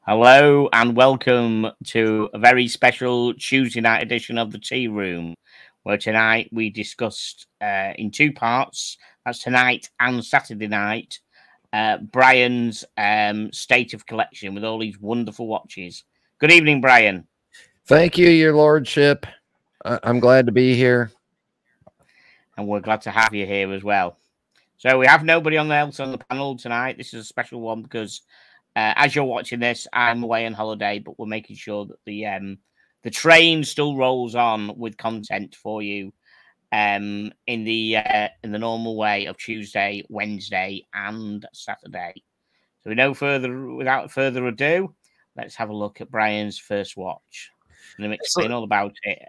Hello and welcome to a very special Tuesday night edition of the Tea Room, where tonight we discussed in two parts, that's tonight and Saturday night, Brian's state of collection with all these wonderful watches. Good evening, Brian. Thank you, your lordship. I'm glad to be here. And we're glad to have you here as well. So we have nobody else on the panel tonight. This is a special one because as you're watching this, I'm away on holiday, but we're making sure that the train still rolls on with content for you in the normal way of Tuesday, Wednesday, and Saturday. So without further ado, let's have a look at Brian's first watch. Let me explain all about it.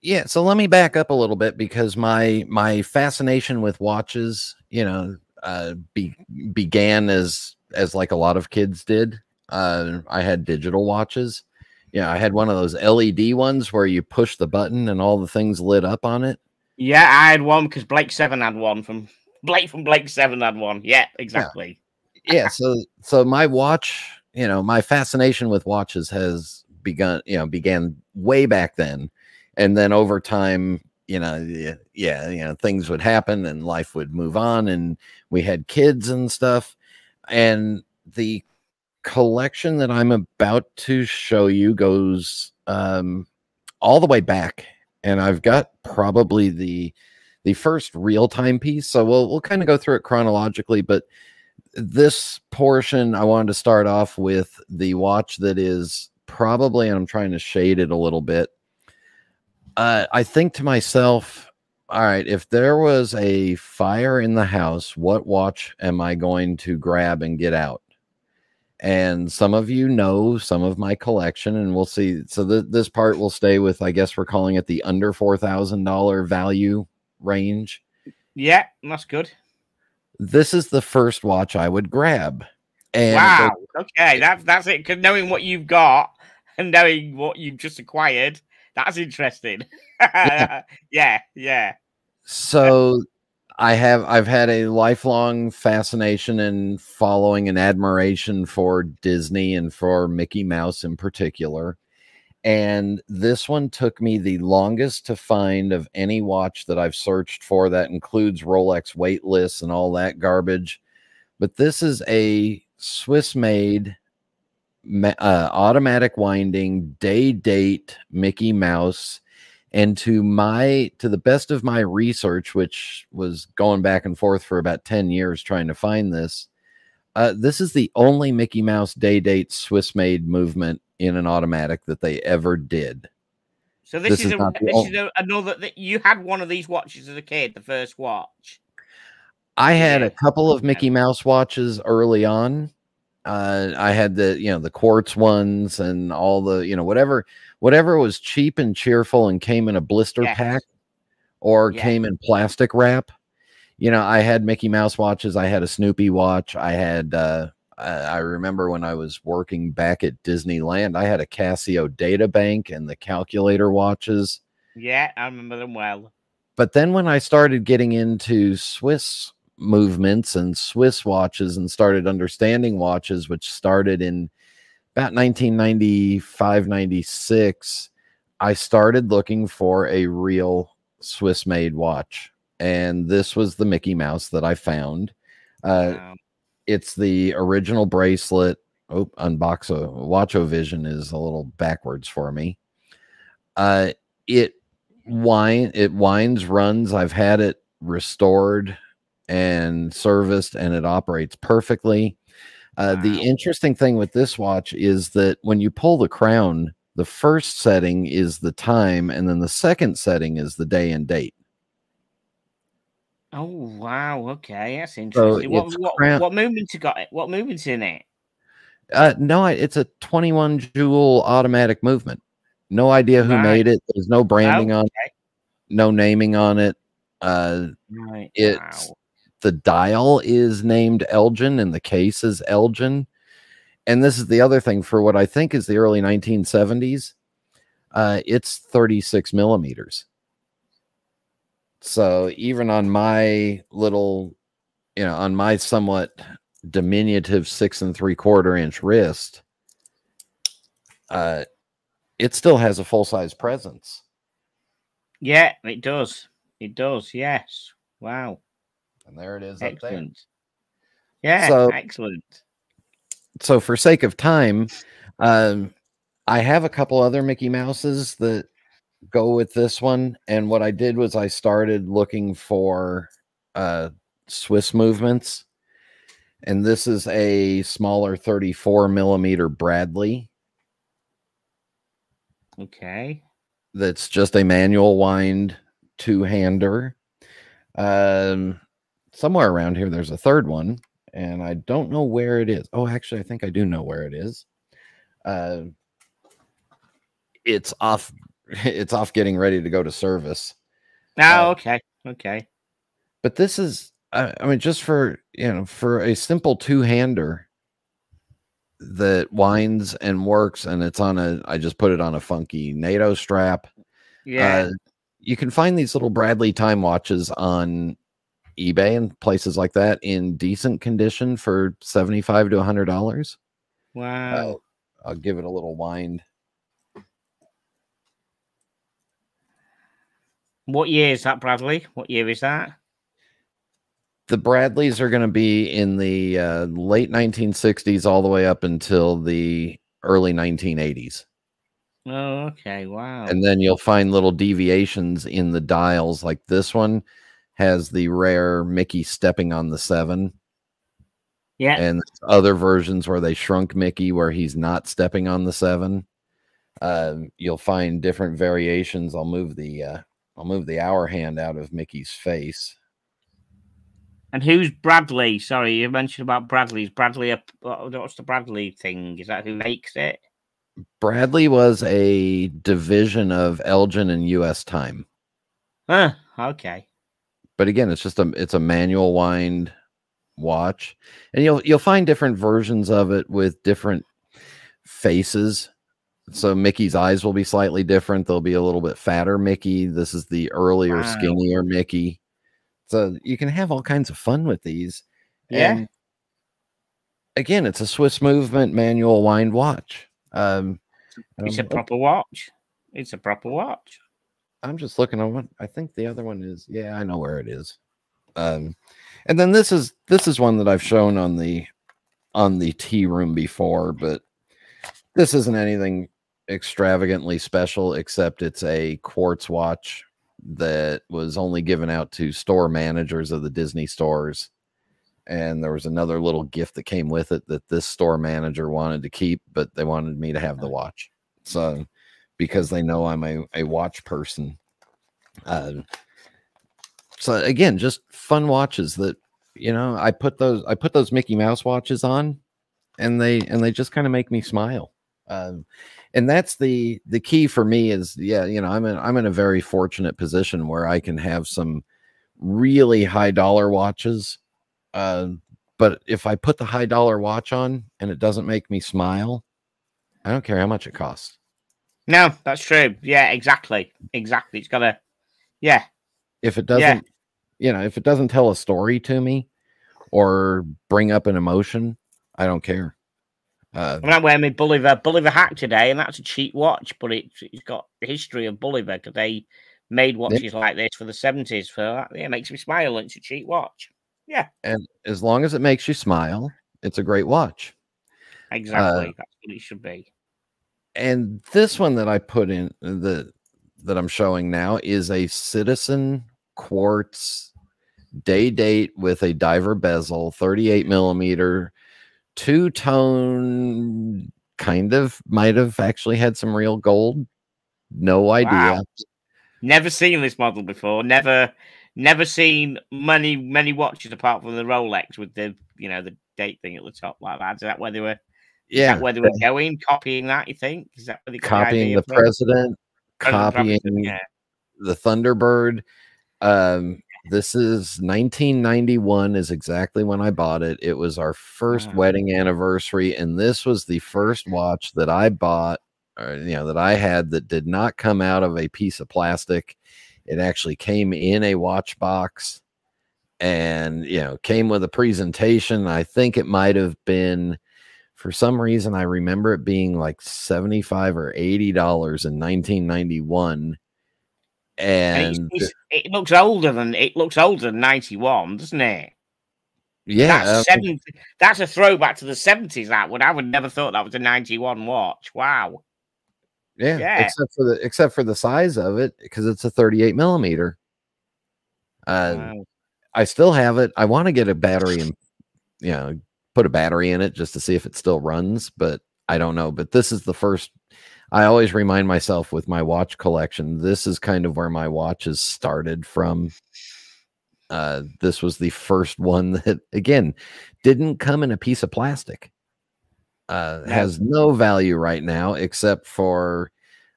Yeah, so let me back up a little bit because my fascination with watches, began as like a lot of kids did. I had digital watches. Yeah, I had one of those LED ones where you push the button and all the things lit up on it. Yeah, I had one because Blake 7 had one from Blake 7 had one. Yeah, exactly. Yeah, so my watch, my fascination with watches has began way back then. And then over time, things would happen and life would move on and we had kids and stuff. And the collection that I'm about to show you goes all the way back. And I've got probably the first real-time piece. So we'll kind of go through it chronologically, but this portion I wanted to start off with the watch that is probably, and I'm trying to shade it a little bit. I think to myself, all right, if there was a fire in the house, what watch am I going to grab and get out? And some of you know some of my collection, and we'll see. So this part will stay with, I guess we're calling it the under $4,000 value range. Yeah, that's good. This is the first watch I would grab. And wow. Okay, that's it. Because knowing what you've got and knowing what you've just acquired, that's interesting. Yeah. So I've had a lifelong fascination and following and admiration for Disney and for Mickey Mouse in particular. And this one took me the longest to find of any watch that I've searched for. That includes Rolex wait lists and all that garbage. But this is a Swiss-made automatic winding date Mickey Mouse. And to the best of my research, which was going back and forth for about 10 years trying to find this, this is the only Mickey Mouse date Swiss-made movement in an automatic that they ever did. So this is another that you had one of these watches as a kid, the first watch. I had a couple of Mickey Mouse watches early on. I had the quartz ones and all the, whatever was cheap and cheerful and came in a blister pack or came in plastic wrap. I had Mickey Mouse watches. I had a Snoopy watch. I had, I remember when I was working back at Disneyland, I had a Casio data bank and the calculator watches. Yeah, I remember them well. But then when I started getting into Swiss movements and Swiss watches and started understanding watches, which started in about 1995, 96, I started looking for a real Swiss made watch. And this was the Mickey Mouse that I found. Wow. It's the original bracelet. Oh, Watchovision is a little backwards for me. It winds, runs. I've had it restored and serviced, and it operates perfectly. Wow. The interesting thing with this watch is that when you pull the crown, the first setting is the time, and then the second setting is the day and date. Oh wow! Okay, that's interesting. So what movements you got? What movements in it? No, it's a 21 jewel automatic movement. No idea who made it. There's no branding on it, no naming on it. It's the dial is named Elgin and the case is Elgin. And this is the other thing for what I think is the early 1970s. It's 36 millimeters. So even on my little, on my somewhat diminutive 6 3/4 inch wrist, it still has a full-size presence. Yeah, it does. It does. Yes. Wow. And there it is Excellent. up there. Yeah, excellent. So for sake of time, I have a couple other Mickey Mouses that go with this one. And what I did was I started looking for Swiss movements. And this is a smaller 34 millimeter Bradley. Okay. That's just a manual wind two-hander. Somewhere around here, there's a third one, and I don't know where it is. Oh, actually, I think I do know where it is. It's off. It's off getting ready to go to service. Oh, okay. Okay. But this is, I mean, just for, for a simple two-hander that winds and works, and it's on I just put it on a funky NATO strap. Yeah. You can find these little Bradley time watches on eBay and places like that in decent condition for $75 to $100. Wow. I'll give it a little wind. What year is that, Bradley? What year is that? The Bradleys are going to be in the late 1960s all the way up until the early 1980s. Oh, okay. Wow. And then you'll find little deviations in the dials. Like this one has the rare Mickey stepping on the 7. Yeah. And other versions where they shrunk Mickey where he's not stepping on the 7. You'll find different variations. I'll move the hour hand out of Mickey's face. And who's Bradley? Sorry, you mentioned about Bradley. Is Bradley what's the Bradley thing? Is that who makes it? Bradley was a division of Elgin and US Time. Okay. But again, it's a manual wind watch, and you'll find different versions of it with different faces. So Mickey's eyes will be slightly different. They'll be a little bit fatter Mickey. This is the earlier, skinnier Mickey. So you can have all kinds of fun with these. Yeah. And again, it's a Swiss movement manual wind watch. It's a proper watch. It's a proper watch. I'm just looking at one. I think the other one is, yeah, I know where it is. And then this is one that I've shown on the tea room before, but this isn't anything extravagantly special, except it's a quartz watch that was only given out to store managers of the Disney stores. And there was another little gift that came with it that this store manager wanted to keep, but they wanted me to have the watch. So, because they know I'm a watch person. So again, just fun watches that, I put those Mickey Mouse watches on, and they just kind of make me smile. And that's the key for me is, I'm in a very fortunate position where I can have some really high dollar watches. But if I put the high dollar watch on and it doesn't make me smile, I don't care how much it costs. No, that's true. Yeah, exactly. Exactly. It's gotta, yeah. If it doesn't, if it doesn't tell a story to me or bring up an emotion, I don't care. I'm wearing my Bulliver hack today, and that's a cheap watch, but it's got the history of Bulliver because they made watches like this for the 70s. For that, it makes me smile. And it's a cheap watch. Yeah, and as long as it makes you smile, it's a great watch. Exactly, that's what it should be. And this one that I put in that I'm showing now is a Citizen quartz day date with a diver bezel, 38 millimeter, two-tone, kind of might have actually had some real gold. No idea. Wow. Never seen this model before. Never seen many watches apart from the Rolex with the the date thing at the top like that. Is that where they were? Is that where they were going? Copying that? You think? Is that where they got copying the president? Copying the Thunderbird. This is 1991 is exactly when I bought it. It was our first wedding anniversary, and this was the first watch that I bought, that I had that did not come out of a piece of plastic. It actually came in a watch box, and came with a presentation. I think it might have been For some reason, I remember it being like $75 or $80 in 1991. And it looks older than 91, doesn't it? yeah, that's a throwback to the 70s. I would never thought that was a 91 watch. Wow. Yeah. Except for the size of it, because it's a 38 millimeter. Wow. I still have it. I want to get a battery and put a battery in it just to see if it still runs, but I don't know. But this is the first. I always remind myself with my watch collection, this is kind of where my watches started from. This was the first one that, again, didn't come in a piece of plastic. Has no value right now except for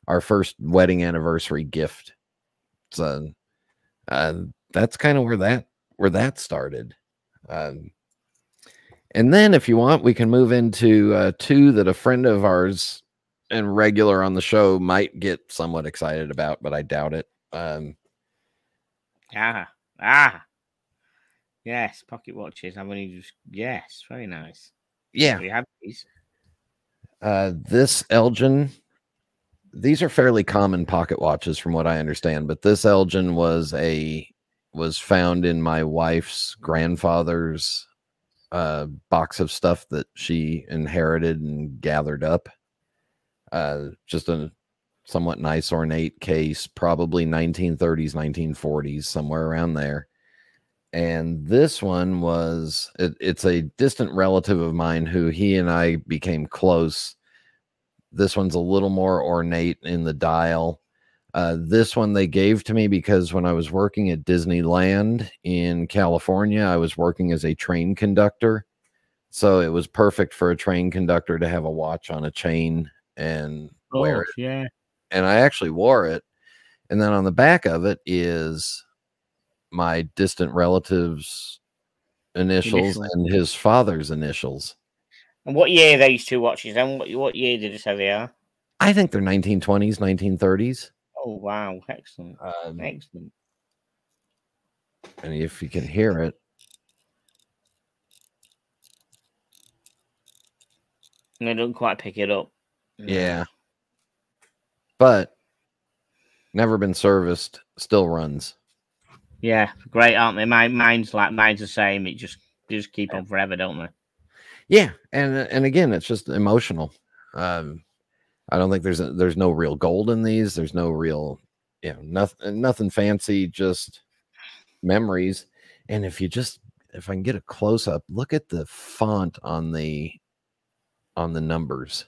our first wedding anniversary gift. So that's kind of where that started. And then if you want, we can move into two that a friend of ours and regular on the show might get somewhat excited about, but I doubt it. Yes, pocket watches. Yes, very nice. Yeah. We have these. This Elgin, these are fairly common pocket watches from what I understand, but this Elgin was found in my wife's grandfather's box of stuff that she inherited and gathered up. Just a somewhat nice ornate case, probably 1930s, 1940s, somewhere around there. And this one was, it's a distant relative of mine who he and I became close. This one's a little more ornate in the dial. This one they gave to me because when I was working at Disneyland in California, I was working as a train conductor. So it was perfect for a train conductor to have a watch on a chain and wear it. Yeah. And I actually wore it. And then on the back of it is my distant relative's initials and his father's initials. And what year are these two watches? And what year did you say they are? I think they're 1920s, 1930s. Oh, wow. Excellent. Excellent. And if you can hear it. And they don't quite pick it up. Yeah. But never been serviced, still runs. Yeah, great, aren't they? Mine's the same. It just keep on forever, don't they? Yeah, and again, it's just emotional. I don't think there's no real gold in these. There's no real, nothing fancy, just memories. And if I can get a close up, look at the font on the numbers.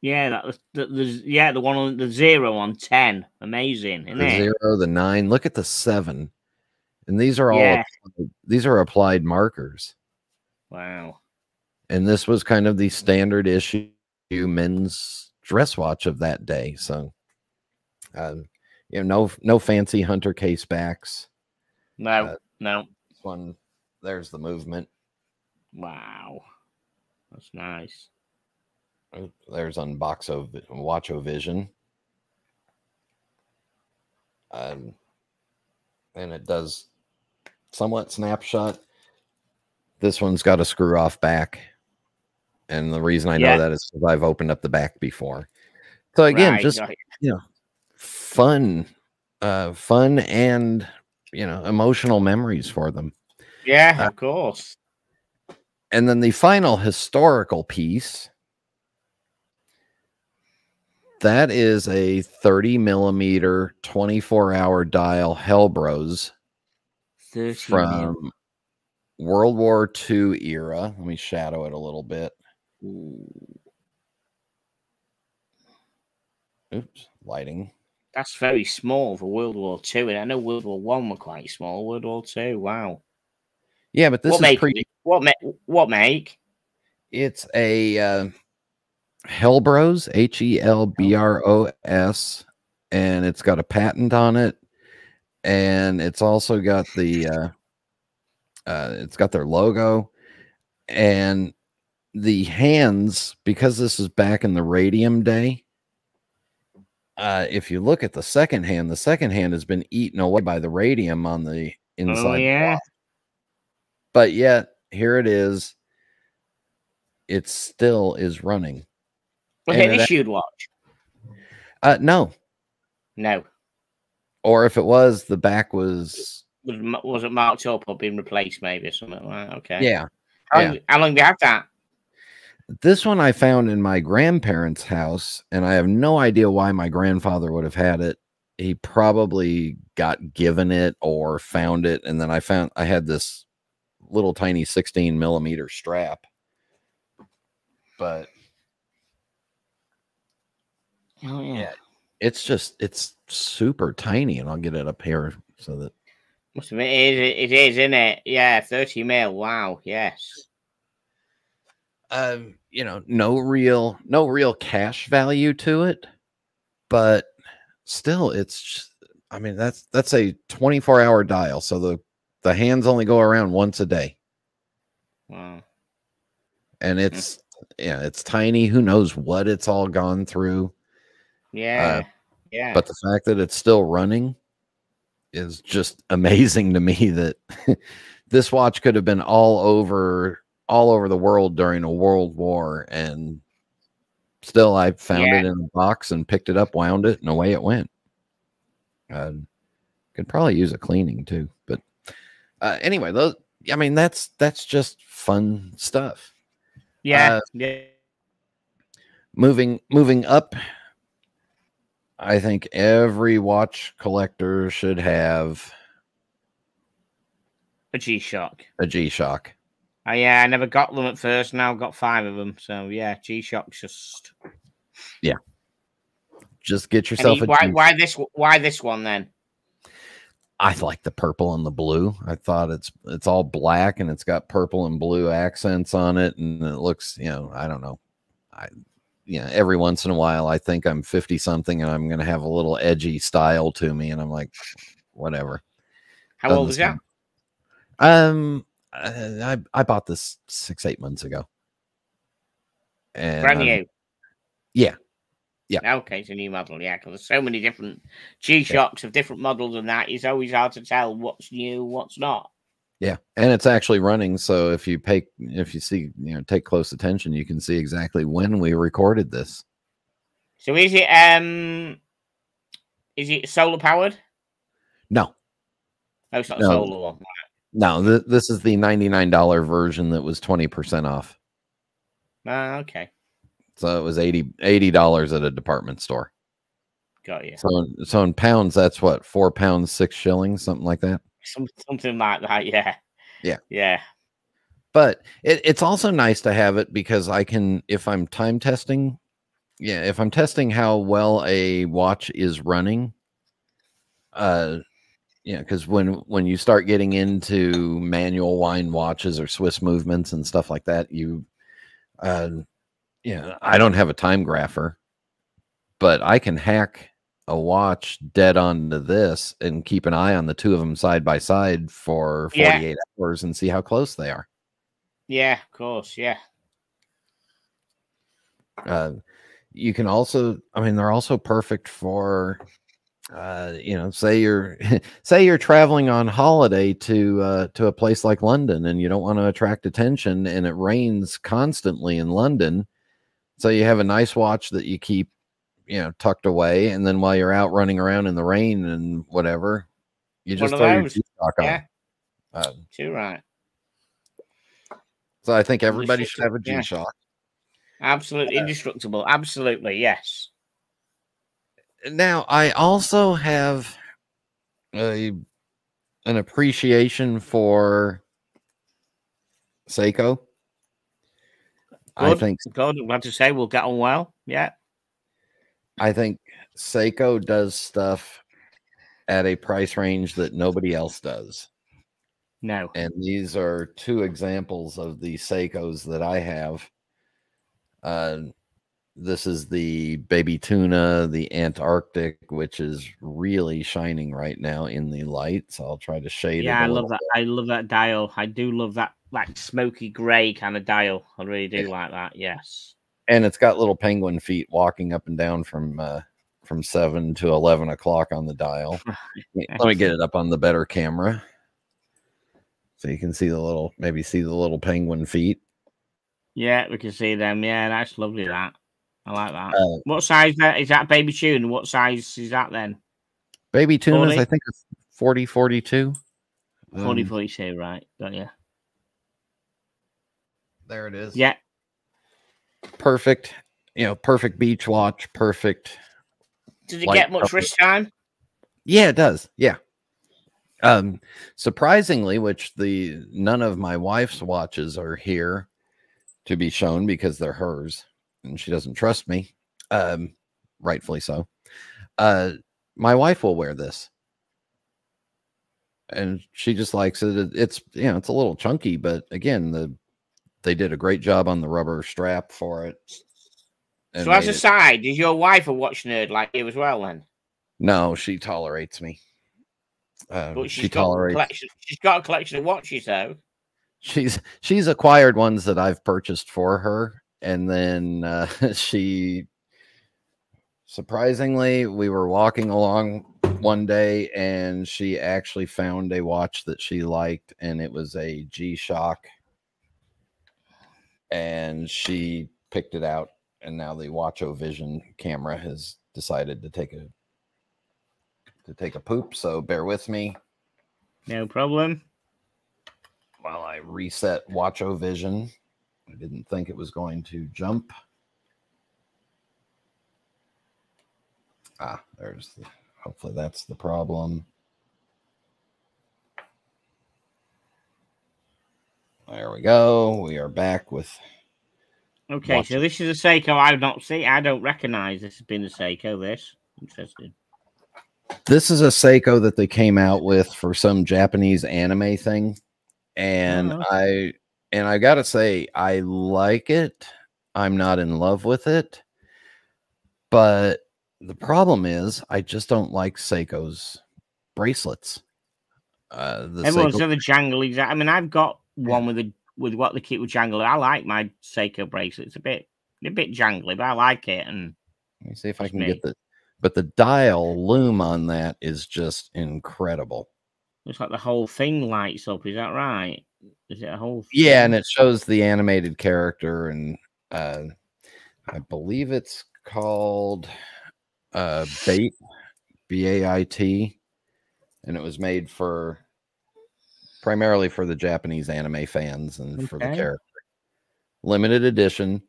Yeah, the one on the 0 on 10. Amazing, isn't it? 0, the 9. Look at the 7. And these are all applied markers. Wow. And this was kind of the standard issue men's dress watch of that day. So, no fancy Hunter case backs. No. This one, there's the movement. Wow. That's nice. There's Watchovision. And it does somewhat snapshot. This one's got a screw off back. And the reason I know that is because I've opened up the back before. So again, fun and, emotional memories for them. Yeah, of course. And then the final historical piece, that is a 30 millimeter 24-hour dial Hellbros from World War II era. Let me shadow it a little bit. Oops, lighting. That's very small for World War II, and I know World War I were quite small. World War II, wow. Yeah, but this is what make? It's a Hellbros, Helbros, and it's got a patent on it, and it's also got it's got their logo, and the hands, because this is back in the radium day. If you look at the second hand has been eaten away by the radium on the inside. Oh, yeah. But yet, here it is. it still is running. Was it an issued watch? No. No. Or if it was, the back was it marked up or been replaced, maybe, or something? Right, okay. Yeah. How long do you have that? This one I found in my grandparents' house, and I have no idea why my grandfather would have had it. He probably got given it or found it, and then I had this little tiny 16 millimeter strap. But oh yeah, it's super tiny, and I'll get it up here so that it is, isn't it? Yeah, 30 mil. Wow, yes. no real cash value to it, but still, that's a 24-hour dial, so the hands only go around once a day. Wow. And it's tiny. Who knows what it's all gone through? Yeah. But the fact that it's still running is just amazing to me. That this watch could have been all over the world during a world war, and still I found it in a box and picked it up, wound it, and away it went. Could probably use a cleaning too, but anyway, that's just fun stuff. Yeah. Moving up, I think every watch collector should have a G-Shock. Yeah, I never got them at first. Now I've got 5 of them. So yeah, G-Shock's just get yourself why this one then? I like the purple and the blue. I thought it's all black and it's got purple and blue accents on it, and it looks, I don't know. Every once in a while I think I'm 50 something and I'm going to have a little edgy style to me, and I'm like, whatever. How old is that? I bought this 6-8 months ago. And brand new. Yeah. Okay, it's a new model. Yeah, because there's so many different G-Shocks of different models, and that it's always hard to tell what's new, what's not. Yeah, and it's actually running. So if you see, take close attention, you can see exactly when we recorded this. So is it solar powered? No. Oh, it's not a solar one. No, this is the $99 version that was 20% off. Okay. So it was $80 at a department store. Got you. So in pounds, that's what, 4 pounds, 6 shillings, something like that. Something like that, yeah. Yeah. But it's also nice to have it because I can, if I'm time testing, if I'm testing how well a watch is running, because when you start getting into manual wind watches or Swiss movements and stuff like that, I don't have a time grapher, but I can hack a watch dead onto this and keep an eye on the two of them side by side for 48 hours and see how close they are. Yeah, of course. Yeah. You can also, they're also perfect for, say you're traveling on holiday to a place like London, and you don't want to attract attention, and it rains constantly in London. So you have a nice watch that you keep, tucked away, and then while you're out running around in the rain and whatever, you just throw your G-Shock on. Too right. So I think everybody should have a G-Shock. Absolutely indestructible. Absolutely, yes. Now I also have an appreciation for Seiko. I think good. I'm glad to say we'll get on well. Yeah. I think Seiko does stuff at a price range that nobody else does. No. And these are 2 examples of the Seikos that I have. This is the Baby Tuna, the Antarctic, which is really shining right now in the light. So I'll try to shade it. Yeah, I love that. I love that dial. I do love that, like smoky gray kind of dial. I really do like that. Yes. And it's got little penguin feet walking up and down from 7 to 11 o'clock on the dial. Let me get it up on the better camera so you can see the little penguin feet. Yeah, we can see them. Yeah, that's lovely. That I like that. Uh, What size that is that baby tuna? What size is that then? Baby tunas, 40? I think, it's 40, 42. 40, 42, right? Got you. There it is. Yeah. Perfect. Perfect beach watch. Perfect. Does it get much wrist time? Yeah, it does. Yeah. Surprisingly, which none of my wife's watches are here to be shown because they're hers and she doesn't trust me. Rightfully so. My wife will wear this and she just likes it. It's a little chunky, but again, they did a great job on the rubber strap for it. So as a side, is your wife a watch nerd like you as well then? No, she tolerates me. But she's got a collection of watches though. She's acquired ones that I've purchased for her, and then she surprisingly, we were walking along one day and she actually found a watch that she liked, and it was a G-Shock, and she picked it out, and now the Watch-O-Vision camera has decided to take a poop, so bear with me. No problem. While I reset Watch-O-Vision. I didn't think it was going to jump. Hopefully that's the problem. There we go. We are back with. Okay, so this is a Seiko I don't recognize this has been a Seiko. This interesting. This is a Seiko that they came out with for some Japanese anime thing, and I gotta say I like it. I'm not in love with it, but the problem is I just don't like Seiko's bracelets. Everyone's got the jangle. I mean, I've got one with what they keep with jangle. I like my Seiko bracelet. It's a bit jangly, but I like it. And let me see if I can get but the dial loom on that is just incredible. Looks like the whole thing lights up. Is that right? Is it a whole thing? Yeah, and it shows the animated character, and I believe it's called Bait, B-A-I-T, and it was made primarily for the Japanese anime fans and for the character. Limited edition.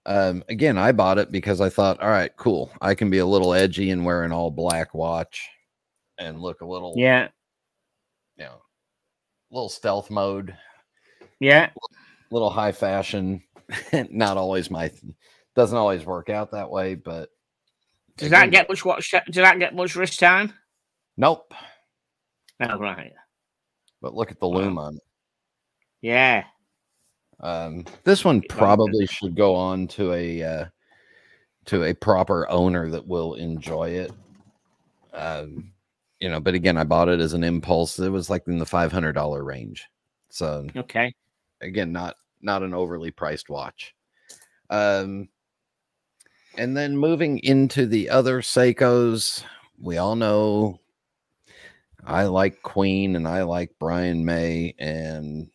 Again, I bought it because I thought, all right, cool. I can be a little edgy and wear an all black watch and look a little, little stealth mode. Yeah. Little high fashion. Not always doesn't always work out that way, but does that get much wrist time? Nope. Oh, right. But look at the loom on it. Yeah. This one probably should go on to a proper owner that will enjoy it. But again, I bought it as an impulse. It was like in the $500 range. So okay. Again, not an overly priced watch. And then moving into the other Seikos, we all know I like Queen and I like Brian May, and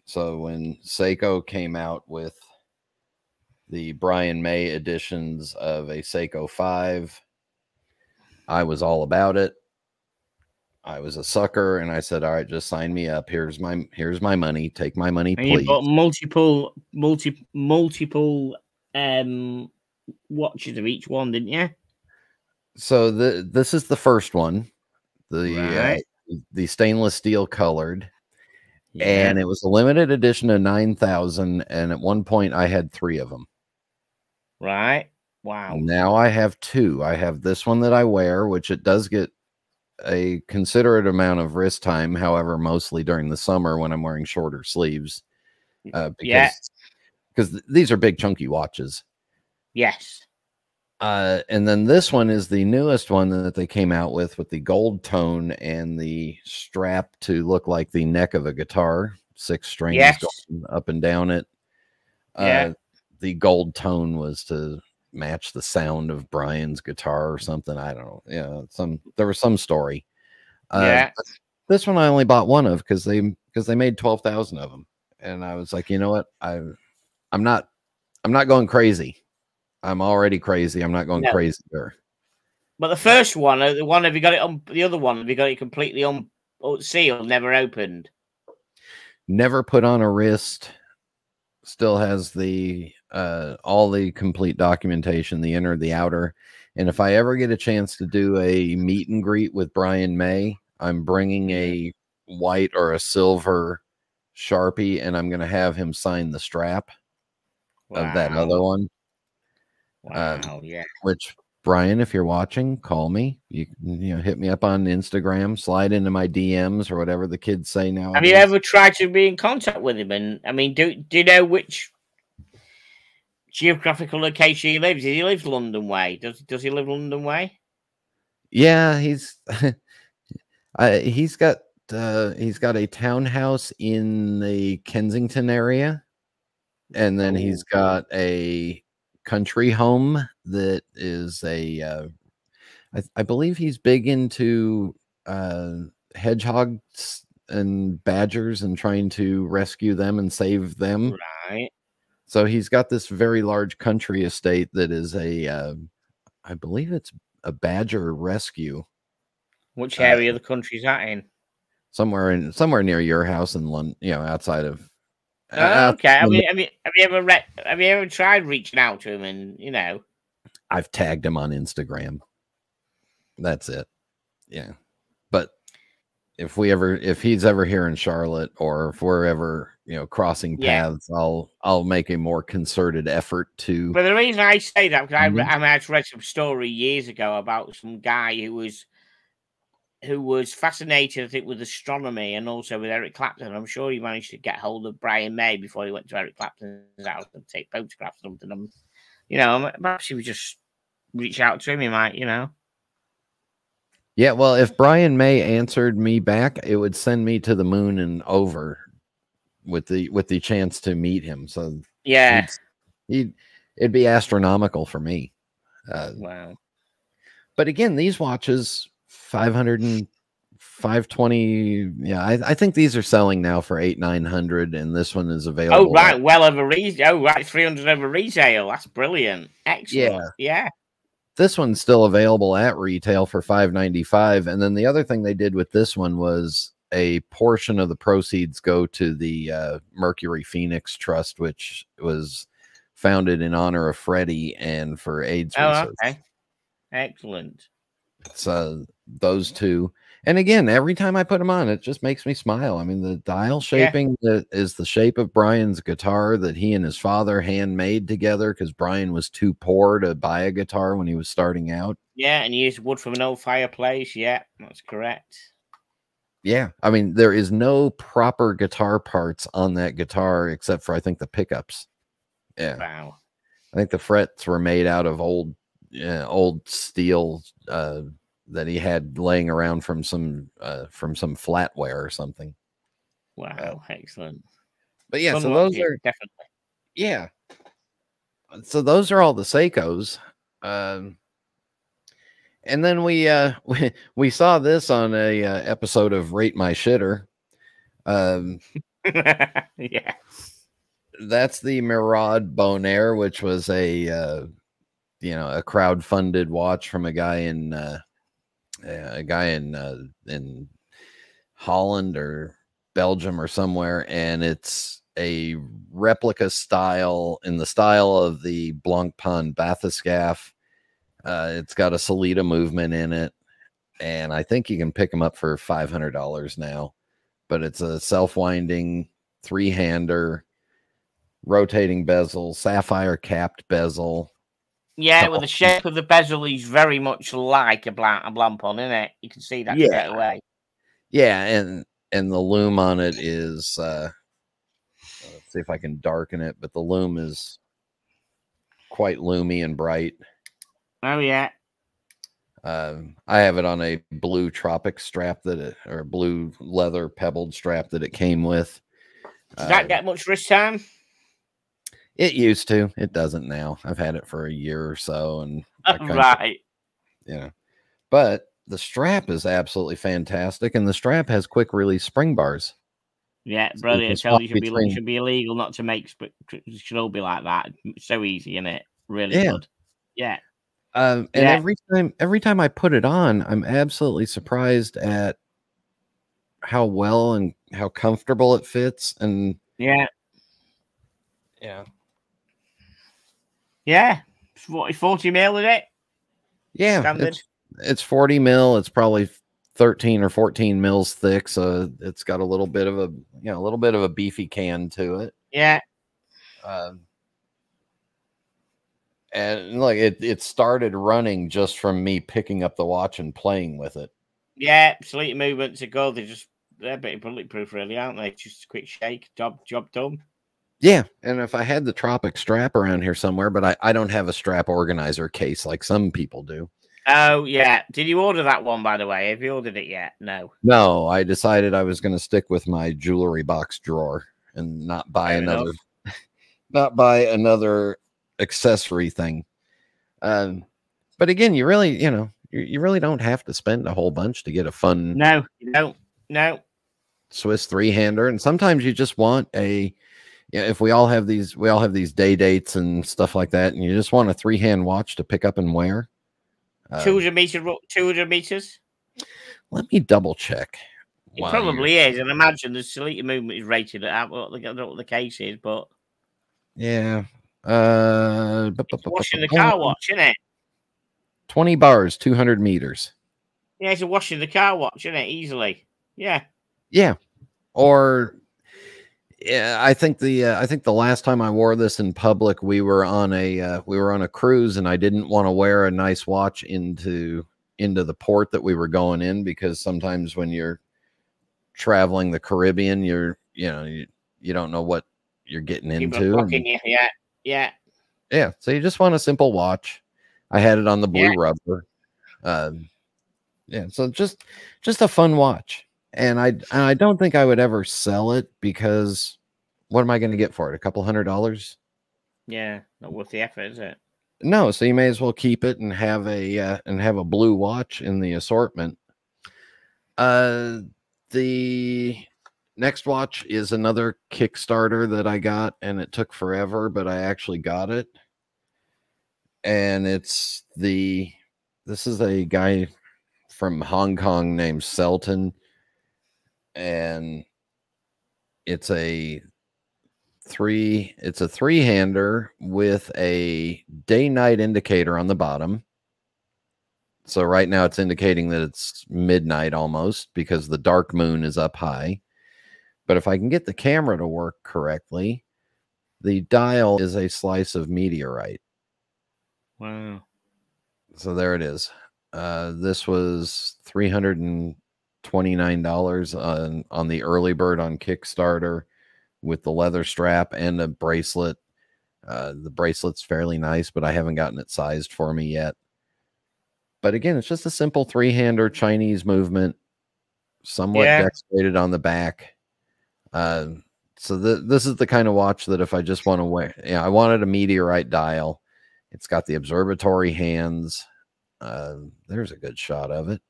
so when Seiko came out with the Brian May editions of a Seiko 5, I was all about it. I was a sucker, and I said, all right, just sign me up. Here's my money. Take my money, and please. You bought multiple watches of each one, didn't you? So this is the first one, the stainless steel colored. Yeah. And it was a limited edition of 9,000. And at one point I had 3 of them. Right. Wow. Now I have 2. I have this one that I wear, which it does get a considerate amount of wrist time. However, mostly during the summer when I'm wearing shorter sleeves, because these are big chunky watches. Yes. And then this one is the newest one that they came out with the gold tone and the strap to look like the neck of a guitar, 6 strings going up and down it. The gold tone was to match the sound of Brian's guitar or something. I don't know. There was some story. This one I only bought one of because they made 12,000 of them, and I was like, you know what, I'm not I'm not going crazy. I'm already crazy. I'm not going crazy there. But the first one, the one, have you got it on? The other one, have you got it completely sealed, never opened? Never put on a wrist. Still has the all the complete documentation, the inner, the outer. And if I ever get a chance to do a meet and greet with Brian May, I'm bringing a white or a silver Sharpie, and I'm going to have him sign the strap of that other one. Wow, yeah. Which, Brian, if you're watching, call me. You know, hit me up on Instagram, slide into my DMs or whatever the kids say now. Have you ever tried to be in contact with him? And I mean, do you know which geographical location he lives? He lives London way. Does he live London way? Yeah, he's got a townhouse in the Kensington area, and then he's got a country home that is I believe he's big into hedgehogs and badgers and trying to rescue them and save them. Right. So he's got this very large country estate that is I believe it's a badger rescue. Which area of the country is that in? Somewhere near your house in London, you know, outside of. Okay. I mean, have you ever tried reaching out to him? And you know, I've tagged him on Instagram. That's it. Yeah, but if he's ever here in Charlotte, or if we're ever, you know, crossing paths, I'll make a more concerted effort to. But the reason I say that, because I read some story years ago about some guy who was fascinated, I think, with astronomy and also with Eric Clapton. I'm sure he managed to get hold of Brian May before he went to Eric Clapton's house and take photographs or something. You know, perhaps he would just reach out to him. He might, you know. Yeah, well, if Brian May answered me back, it would send me to the moon and over with the chance to meet him. So yeah, it'd be astronomical for me. Wow. But again, these watches, 500 and 520. Yeah, I think these are selling now for 800-900, and this one is available. Oh right, well over resale. Oh right, 300 over resale. That's brilliant. Excellent. Yeah. This one's still available at retail for $595. And then the other thing they did with this one was a portion of the proceeds go to the Mercury Phoenix Trust, which was founded in honor of Freddie and for AIDS research. Okay. Excellent. So those two. And again, every time I put them on, it just makes me smile. I mean, the dial shaping that is the shape of Brian's guitar that he and his father handmade together, because Brian was too poor to buy a guitar when he was starting out. Yeah, and he used wood from an old fireplace. Yeah, that's correct. Yeah, I mean, there is no proper guitar parts on that guitar except for, I think, the pickups. Yeah. Wow. I think the frets were made out of old steel that he had laying around from some flatware or something. Wow, excellent. But yeah, so those are definitely. Yeah. So those are all the Seikos. And then we saw this on a episode of Rate My Shitter. Yeah. That's the Mirad Bonaire, which was a crowd-funded watch from a guy in Holland or Belgium or somewhere, and it's a replica style in the style of the Blancpain bathyscaphe. It's got a Solita movement in it, and I think you can pick them up for $500 now. But it's a self-winding 3-hander, rotating bezel, sapphire capped bezel. Yeah, with the shape of the bezel is very much like a Blancpain, isn't it? You can see that straight away. Yeah, and the loom on it is let's see if I can darken it, but the loom is quite loomy and bright. Oh yeah. I have it on a blue tropic strap or blue leather pebbled strap that it came with. Does that get much wrist time? It used to. It doesn't now. I've had it for a year or so, and right. But the strap is absolutely fantastic, and the strap has quick release spring bars. Yeah, So you can brilliant. swap Totally between. should be illegal not to make. It should all be like that. So easy, isn't it? Really Yeah. good. Yeah. And Yeah. every time I put it on, I'm absolutely surprised at how well and how comfortable it fits. And Yeah. yeah, Yeah. 40 mil, is it? yeah, Standard. it's 40 mil. It's probably 13 or 14 mils thick, so it's got a little bit of a beefy can to it. Yeah. And like it started running just from me picking up the watch and playing with it. Yeah. Sleep movements are good. They're a bit bulletproof, really, aren't they? Just a quick shake. Job done. Yeah, and if I had the Tropic strap around here somewhere, but I don't have a strap organizer case like some people do. Oh, yeah. Did you order that one, by the way? Have you ordered it yet? No. No, I decided I was going to stick with my jewelry box drawer and not buy Fair enough. another accessory thing. But again, you really, you really don't have to spend a whole bunch to get a fun. No, you don't. No. Swiss three-hander, and sometimes you just want if we all have these day dates and stuff like that, and you just want a three-hand watch to pick up and wear. 200 meters. Let me double check. It probably is, and imagine the sleep movement is rated at what the case is, but yeah, it's washing the car watch, isn't it? 20 bars, 200 meters. Yeah, it's a washing the car watch, isn't it? Easily. Yeah. Yeah. Or yeah, I think the last time I wore this in public, we were on a cruise, and I didn't want to wear a nice watch into the port that we were going in, because sometimes when you're traveling the Caribbean, you don't know what you're getting into. Yeah. Yeah. So you just want a simple watch. I had it on the blue rubber. Yeah. So just a fun watch. And I don't think I would ever sell it, because what am I going to get for it? A couple $100? Yeah, not worth the effort, is it? No, so you may as well keep it and have a blue watch in the assortment. The next watch is another Kickstarter that I got, and it took forever, but I actually got it. And this is a guy from Hong Kong named Selton, and it's a three-hander with a day-night indicator on the bottom. So right now it's indicating that it's midnight almost, because the dark moon is up high. But if I can get the camera to work correctly, the dial is a slice of meteorite. Wow. So there it is. This was $329 on the early bird on Kickstarter, with the leather strap and a bracelet. The bracelet's fairly nice, but I haven't gotten it sized for me yet. But again, it's just a simple three-hander Chinese movement, somewhat decorated on the back. So this is the kind of watch that if I just want to wear, I wanted a meteorite dial. It's got the observatory hands. There's a good shot of it.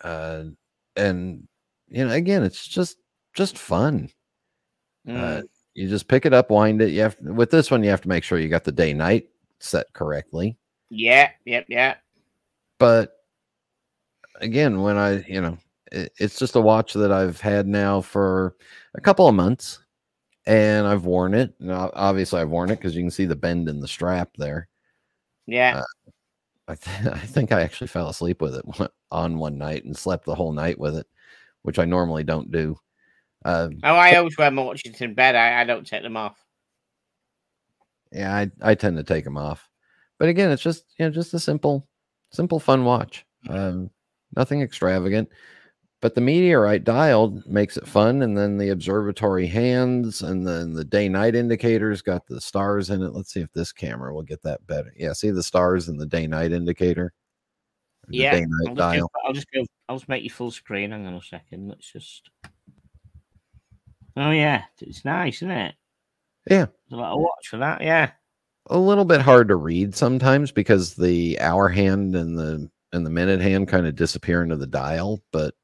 And again, it's just fun. You just pick it up, wind it. With this one, you have to make sure you got the day night set correctly. Yeah. But again, when it's just a watch that I've had now for a couple of months, and I've worn it. Now, obviously, I've worn it because you can see the bend in the strap there. Yeah. I think I actually fell asleep with it on one night and slept the whole night with it, which I normally don't do. I always wear my watches in bed. I don't take them off. Yeah, I tend to take them off. But again, it's just a simple fun watch. Nothing extravagant. But the meteorite dial makes it fun, and then the observatory hands, and then the day-night indicators got the stars in it. Let's see if this camera will get that better. Yeah, see the stars and the day-night indicator? The day-night dial. I'll just make you full screen. Hang on a second. Let's just... Oh, yeah. It's nice, isn't it? Yeah. There's a lot of watch for that, yeah. A little bit hard to read sometimes, because the hour hand and the minute hand kind of disappear into the dial, but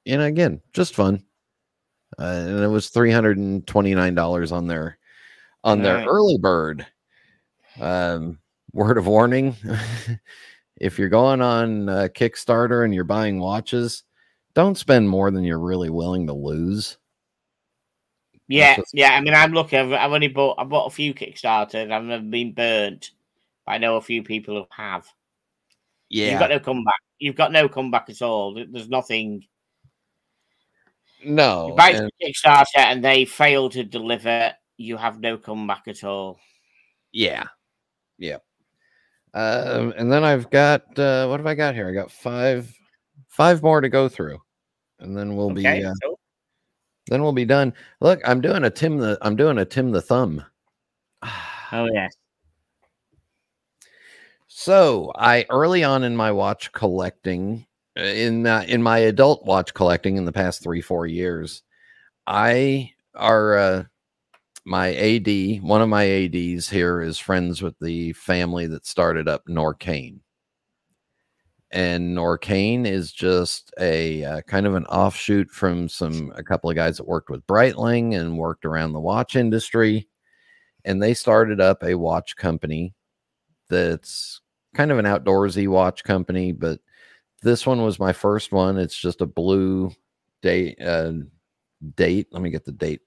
again, just fun. and it was $329 on their early bird. Word of warning: if you're going on Kickstarter and you're buying watches, don't spend more than you're really willing to lose. Yeah. I mean, I'm lucky. I bought a few Kickstarters. I've never been burnt. But I know a few people who have. Yeah. You've got no comeback. You've got no comeback at all. There's nothing. No. You buy a Kickstarter and they fail to deliver, you have no comeback at all. Yeah. Yeah. And then I've got what have I got here? I got five more to go through, and then we'll be then we'll be done. Look, I'm doing a Tim the Thumb. Oh yes. So I early on in my watch collecting, in my adult watch collecting in the past 3-4 years, my AD, one of my ADs here is friends with the family that started up Norcane. And Norcane is just a kind of an offshoot from a couple of guys that worked with Breitling and worked around the watch industry. And they started up a watch company that's kind of an outdoorsy watch company, but this one was my first one. It's just a blue date. Let me get the date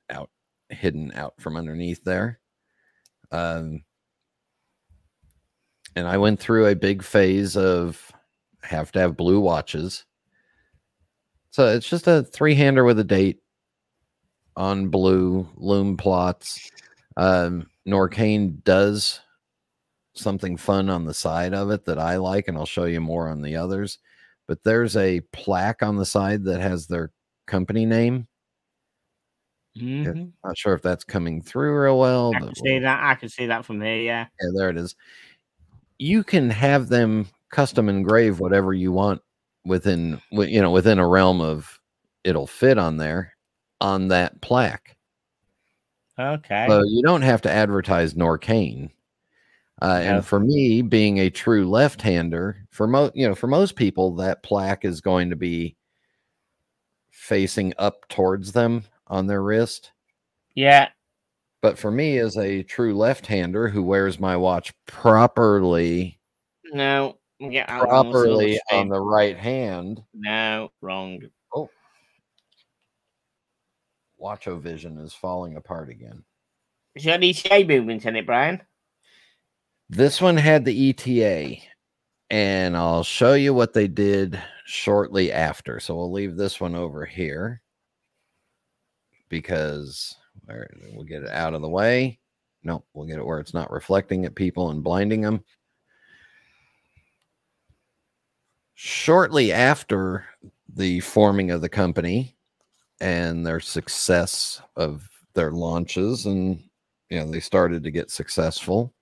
hidden out from underneath there. And I went through a big phase of have to have blue watches. So it's just a 3-hander with a date on blue loom plots. Norcane does something fun on the side of it that I like, and I'll show you more on the others. But there's a plaque on the side that has their company name. Not sure if that's coming through real well. I can see that from here. Yeah. Yeah, there it is. You can have them custom engrave whatever you want within a realm of it'll fit on there on that plaque. Okay. So you don't have to advertise Norcane. And for me, being a true left-hander, for most people, that plaque is going to be facing up towards them on their wrist. Yeah. But for me, as a true left-hander who wears my watch properly, on the right hand. No, wrong. Oh, Watchovision is falling apart again. Is there an ETA movement in it, Brian? This one had the ETA, and I'll show you what they did shortly after. So we'll leave this one over here because we'll get it out of the way. No, we'll get it where it's not reflecting at people and blinding them. Shortly after the forming of the company and their success of their launches, and they started to get successful,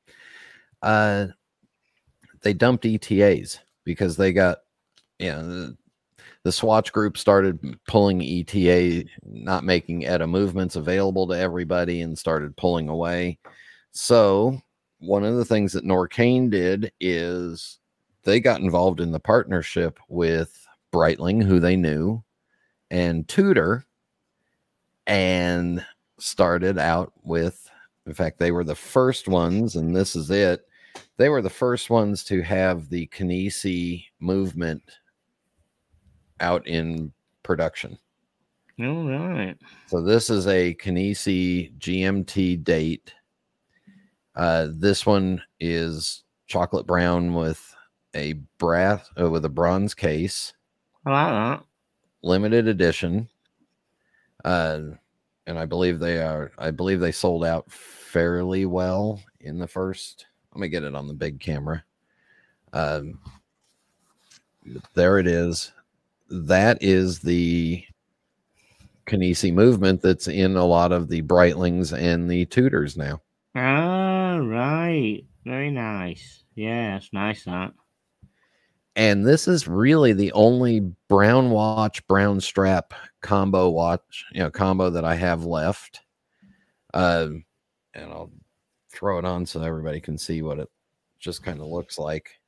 they dumped ETAs because they got the Swatch group started pulling ETA, not making ETA movements available to everybody, and started pulling away. So one of the things that Norcane did is they got involved in the partnership with Breitling, who they knew, and Tudor, and started out with, in fact, they were the first ones, and this is it. They were the first ones to have the Canisi movement out in production. All right. So this is a Canisi GMT Date. This one is chocolate brown with a bronze case. I like that. Limited edition. And I believe they sold out fairly well in the first. Let me get it on the big camera. There it is. That is the Canisi movement that's in a lot of the Breitlings and the Tudors now. Ah, right. Very nice. Yeah, it's nice, that. And this is really the only brown watch, brown strap combo watch, combo that I have left. And I'll throw it on so everybody can see what it just kind of looks like.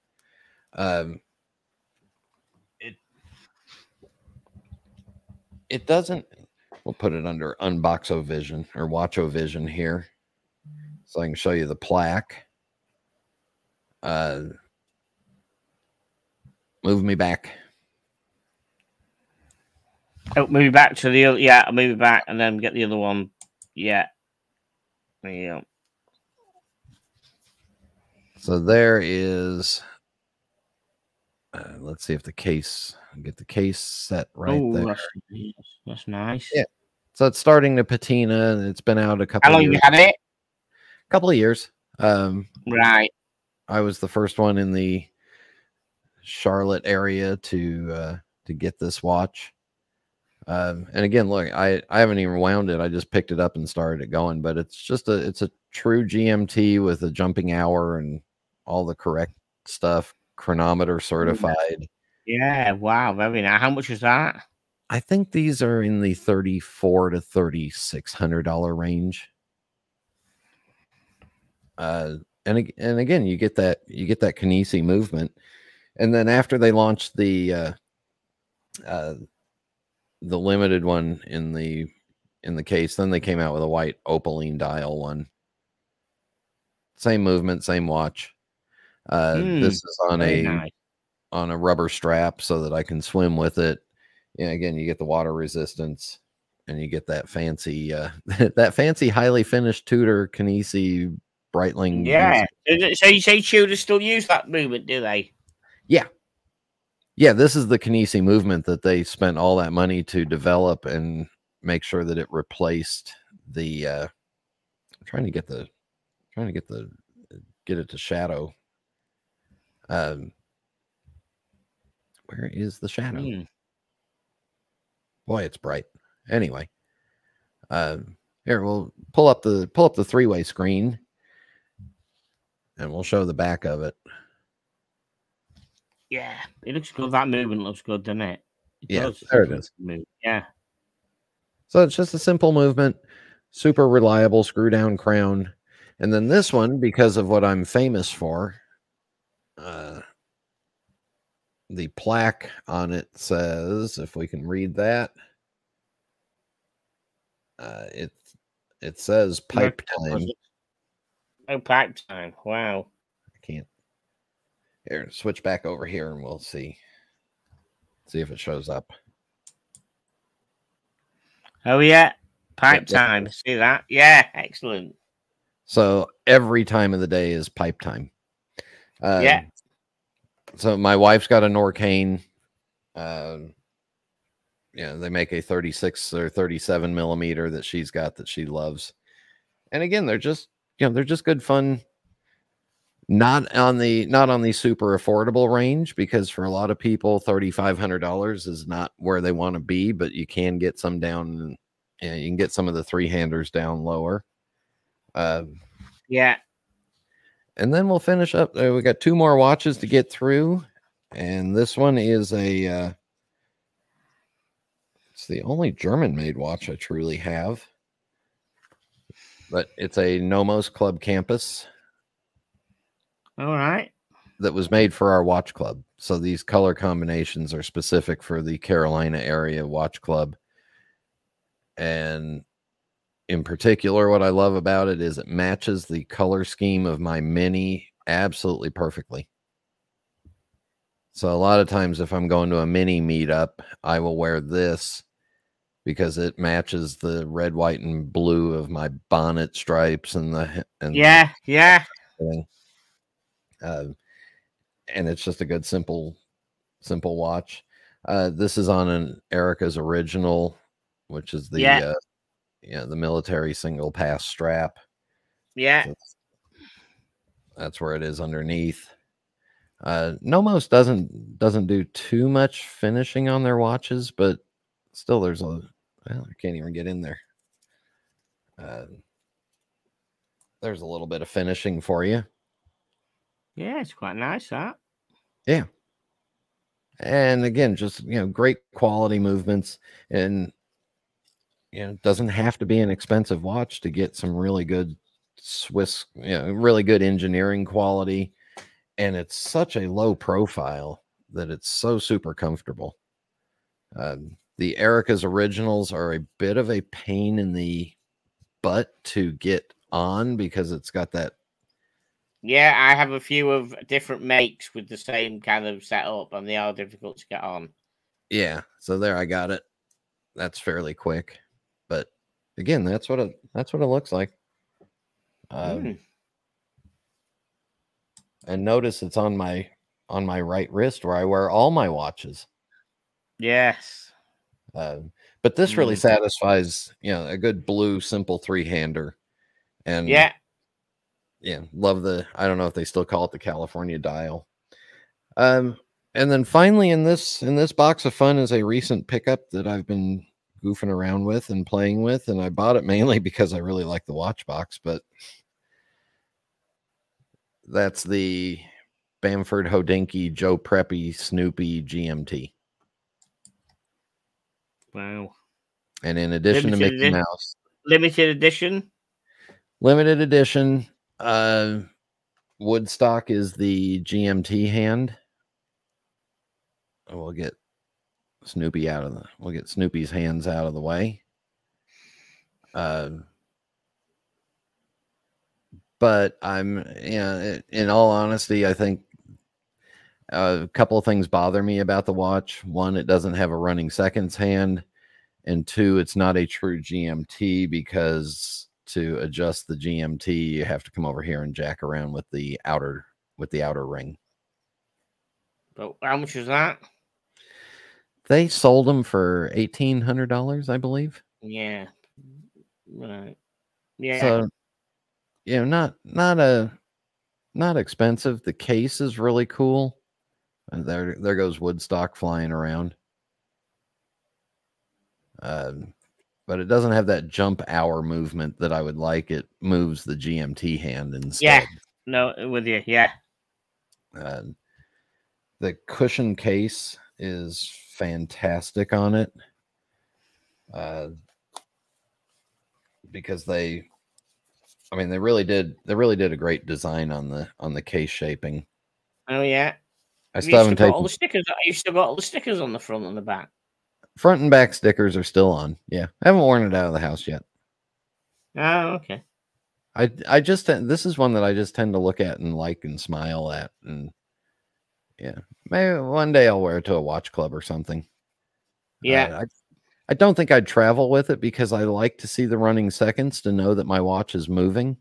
It doesn't, we'll put it under Unboxo Vision or Watcho Vision here, so I can show you the plaque. Move me back. Oh, move back to the other. Yeah, I'll move it back and then get the other one. Yeah. Yeah. So there is. Let's see if the case, get the case set right there. That's nice. Yeah. So it's starting to patina. It's been out a couple. How long have you had it? A couple of years. Right. I was the first one in the Charlotte area to get this watch. And again, look, I haven't even wound it. I just picked it up and started it going. But it's just it's a true GMT with a jumping hour and all the correct stuff. Chronometer certified. Yeah. Wow. Very nice. How much is that? I think these are in the $3,400 to $3,600 range. And again, you get that Canisi movement, and then after they launched the limited one in the case, then they came out with a white opaline dial one. Same movement, same watch. This is on a rubber strap so that I can swim with it. Yeah, again, you get the water resistance, and you get that fancy that fancy highly finished Tudor Canisi Breitling. Yeah. So you say Tudors still use that movement, do they? Yeah. Yeah, this is the Canisi movement that they spent all that money to develop and make sure that it replaced the I'm trying to get it to shadow. Where is the shadow? Boy, it's bright. Anyway, here we'll pull up the three-way screen, and we'll show the back of it. Yeah, it looks good. That movement looks good, doesn't it? Does. There it is. Yeah. So it's just a simple movement, super reliable screw down crown, and then this one, because of what I'm famous for, the plaque on it says, if we can read that, it says pipe time. Oh, pipe time. Wow. I can't. Here, switch back over here and we'll see if it shows up. Oh, yeah. Pipe time. See that? Yeah. Excellent. So every time of the day is pipe time. Yeah. So my wife's got a Norcane. Yeah, they make a 36 or 37 millimeter that she's got that she loves. And again, they're just good fun. Not on the super affordable range, because for a lot of people, $3,500 is not where they want to be, but you can get some down. Yeah, you can get some of the three-handers down lower. Yeah. And then we'll finish up. We got two more watches to get through, and this one is it's the only German-made watch I truly have, but it's a Nomos Club Campus. All right. That was made for our watch club. So these color combinations are specific for the Carolina area watch club. And in particular, what I love about it is it matches the color scheme of my Mini absolutely perfectly. So a lot of times if I'm going to a Mini meetup, I will wear this because it matches the red, white, and blue of my bonnet stripes and yeah. And it's just a good simple watch. This is on an Erica's original, which is the the military single pass strap. Yeah, so that's where it is underneath. Nomos doesn't do too much finishing on their watches, but still I can't even get in there. There's a little bit of finishing for you. Yeah, it's quite nice, that. Yeah. And again, just, great quality movements, and, it doesn't have to be an expensive watch to get some really good Swiss, really good engineering quality. And it's such a low profile that it's so super comfortable. The The Erica's originals are a bit of a pain in the butt to get on because it's got that. Yeah, I have a few of different makes with the same kind of setup, and they are difficult to get on. Yeah, so there I got it. That's fairly quick, but again, that's what it looks like. And notice it's on my right wrist where I wear all my watches. Yes. But this really satisfies, a good blue simple 3-hander. And yeah, love I don't know if they still call it the California dial. And then finally in this box of fun is a recent pickup that I've been goofing around with and playing with, and I bought it mainly because I really like the watch box, but that's the Bamford Hodinkee Joe Preppy Snoopy GMT. Wow. And in addition to Mickey Mouse. Limited edition? Limited edition. Woodstock is the GMT hand. We'll get Snoopy we'll get Snoopy's hands out of the way. But I'm, in all honesty, I think a couple of things bother me about the watch. One, it doesn't have a running seconds hand. And two, it's not a true GMT because to adjust the GMT, you have to come over here and jack around with the outer ring. But how much is that? They sold them for $1,800, I believe. Yeah. Right. Yeah. So, not expensive. The case is really cool. And there goes Woodstock flying around. But it doesn't have that jump hour movement that I would like. It moves the GMT hand instead. Yeah. No, with you. Yeah. The cushion case is fantastic on it. Because they really did a great design on the case shaping. Oh yeah. I still haven't taken all the stickers. You still got all the stickers on the front and the back. Front and back stickers are still on. Yeah, I haven't worn it out of the house yet. Oh, okay. I just this is one that I just tend to look at and like and smile at, and maybe one day I'll wear it to a watch club or something. Yeah. I don't think I'd travel with it because I like to see the running seconds to know that my watch is moving.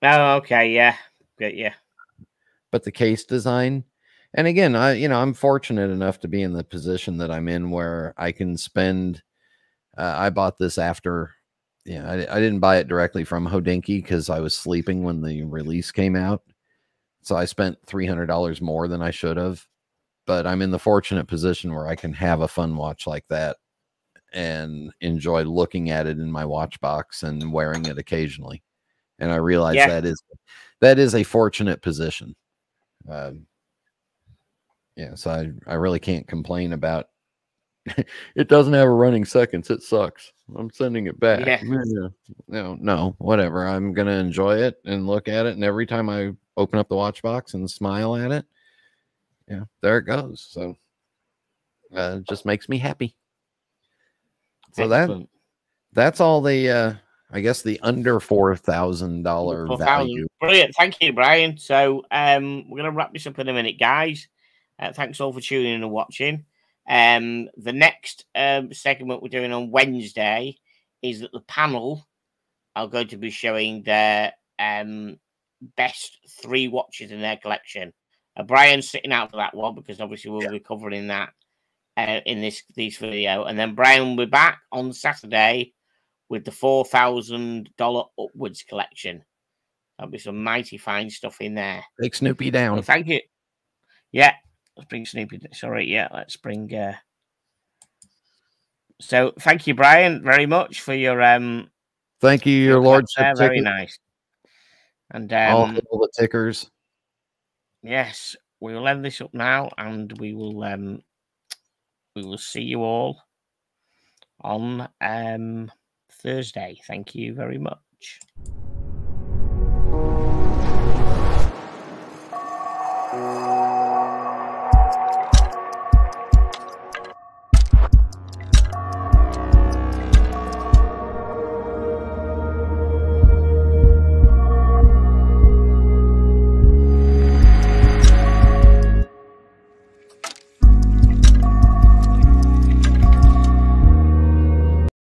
Oh, okay, yeah. Good, yeah. But the case design, and again, I'm fortunate enough to be in the position that I'm in where I can spend. I bought this after, I didn't buy it directly from Hodinkee because I was sleeping when the release came out. So I spent $300 more than I should have. But I'm in the fortunate position where I can have a fun watch like that and enjoy looking at it in my watch box and wearing it occasionally. And I realize that is a fortunate position. So I really can't complain about it. Doesn't have a running seconds. It sucks. I'm sending it back. Yeah. No, whatever. I'm going to enjoy it and look at it. And every time I open up the watch box and smile at it, there it goes. So it just makes me happy. So that's all the I guess the under $4,000 value. Brilliant. Thank you, Brian. So we're gonna wrap this up in a minute, guys. Thanks all for tuning in and watching. The next segment we're doing on Wednesday is that the panel are going to be showing their best 3 watches in their collection. Brian's sitting out for that one because obviously we'll be covering that in this video, and then Brian will be back on Saturday with the $4,000 upwards collection. There'll be some mighty fine stuff in there. Take Snoopy down. So thank you. Yeah, let's bring Snoopy. Sorry, yeah, let's bring. So thank you, Brian, very much for your. Thank you, your lordship. Very nice. And all the tickers. Yes, we will end this up now, and we will see you all on Thursday. Thank you very much.